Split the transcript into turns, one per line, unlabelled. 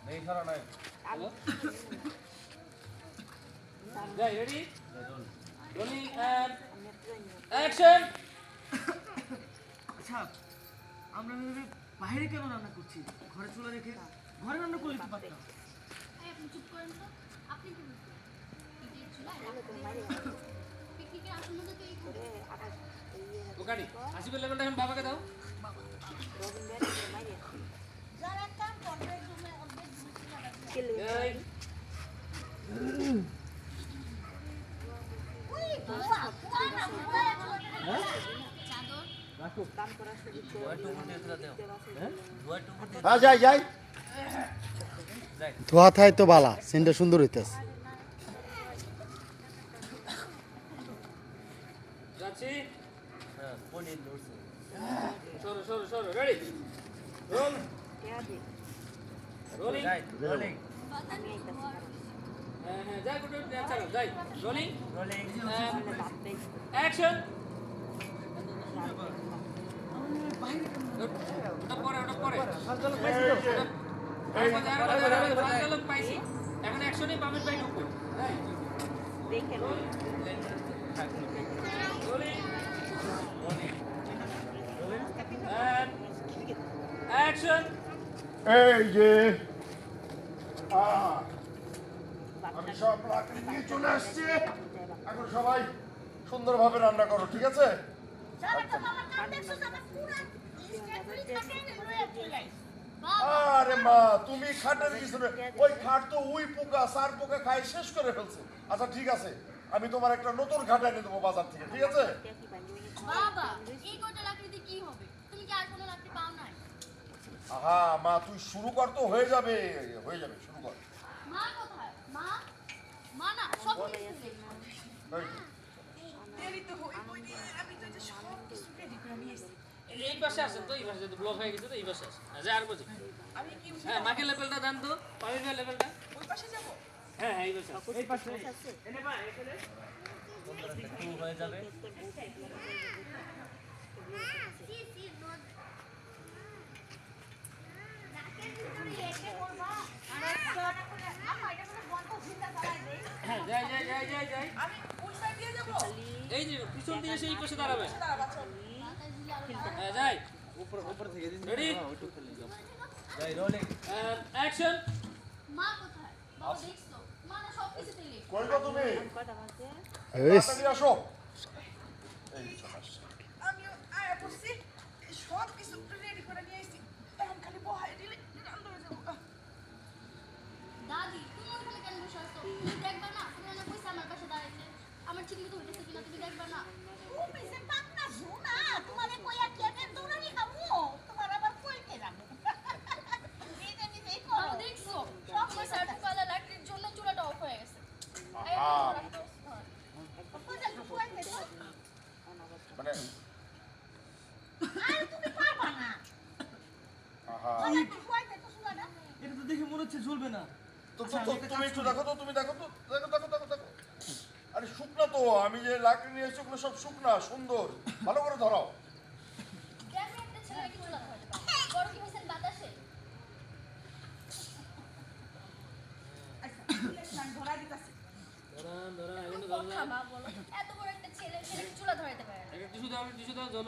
नहीं खरा नहीं
हेलो
যাই রেডি রোলিং এন্ড অ্যাকশন
আচ্ছা আমরা ভেবে বাইরে কেন রান্না করছি ঘরে চুলা রেখে ঘরে রান্না করলে তো পারতাম
এই আপনি চুপ করেন তো আপনি কি বলছেন পিকনিকের চুলায় পিকনিকের আসল মজা তো এই করে
ও গাড়ি আসিফের লেভেলটা এখন বাবাকে দাও
যারা কাম করবে তুমি অর্ধেক বুঝতে পারবে
এই
ওই বাবা কোনা কোনা চাদর
हाँ जाए जाए
ধোয়া থাই তো বালা সিনটা সুন্দর হইতেছে
যাচ্ছি সরো সরো সরো রেডি রোল রোলিং
रोलिंग
হ্যাঁ হ্যাঁ যাই গুড চলো যাই রোলিং অ্যাকশন ওটা পরে ফালতু পাইছি এখন অ্যাকশনে বামের পাই ঢুকবো
দেখেন
রোলিং এন্ড অ্যাকশন
এই যে আমি সব লাকড়ি নিয়ে চলে আসছি এখন সবাই সুন্দরভাবে রান্না করো ঠিক আছে
যারা কাম আমার কাম দেখছো আমার পুরো স্টেটমেন্ট থাকে লয়ে চলাই
আরে মা তুমি খাটের পিছনে ওই খাট তো উই পোকা সার পোকা খাই শেষ করে ফেলছে আচ্ছা ঠিক আছে আমি তোমার একটা নতুন খাট এনে দেবো বাজার থেকে ঠিক আছে
বাবা এই গোটা লাকড়িতে কি হবে তুমি কি আর কোনো লাকড়ি পাও নাই
আহা মা তুই শুরু কর তো হয়ে যাবে শুরু কর
মা কোথায় মা মা না সব কিছু
এই যে।
এই পাশে আসেন তো এই পাশে তো ব্লক হয়ে গেছে তো এই পাশে আসেন যা আর বলছি হ্যাঁ মাকে লেভেলটা দেন তো পানির লেভেলটা ওই পাশে যাব হ্যাঁ হ্যাঁ এই পাশে এনে বা এখানে
হয়ে যাবে
সি সি নোট নাকের ভিতরে এসে করবা আরে আম্মা এটা কোনো বন্ধ চিন্তা চালাই দেই
হ্যাঁ যাই
আমি ওই সাইড দিয়ে যাব
এই যে পিছন দিয়ে এসে এই পাশে দাঁড়াবে হ্যাঁ যাই উপর থেকে রেডি
যাই রোলিং
অ্যাকশন
মা কোথায় বাবা দেখছো মা না সব কিছু তেলে
কই গো তুমি
কটা বাজে
এস
তাড়াতাড়ি আসো এই চলে আসছে
আমি আয়া পড়ছি সব কিছু রেডি করে নিয়ে এসেছি এখন খালি বহাই দিলে রান্না হয়ে যাবো
দাদি তুমি ওখানে কেন বসে আছো তুমি দেখবা না তুমি না কইছ আমার পাশে দাঁড়াইতে আমার ঠিক মতো হইতেছে কিনা তুমি দেখবা না ও পিছে পাক না শোনা তোমারে কইয়া কেন দৌড়ানি খাবো তোমার আবার কইতে যাবো নিজে নিজেই করো দেখছো সব সময় সার্টু কালা লাকড়ির জন্য চুলাটা অফ হয়ে গেছে
মানে
আর তুমি পারবা না
আহা
একটু ফুয়াইতে তো চুলাটা
এটা তো দেখে মনে হচ্ছে জ্বলবে না
তুমি একটু দেখো তো তুমি দেখো আরে শুকনা তো আমি যে লাকড়ি নিয়ে এসেছি ওগুলো সব শুকনা সুন্দর ভালো করে ধরাও
দেখো একটা ছেলে কি চুলা ধরাতে পারে বড় কি হইছেন বাতাসে
ধরা দিতেছি
ধরান এখন
কথা মা বলো এত বড় একটা ছেলে চুলা ধরাতে পারে না
একটা টিস্যু দাও জল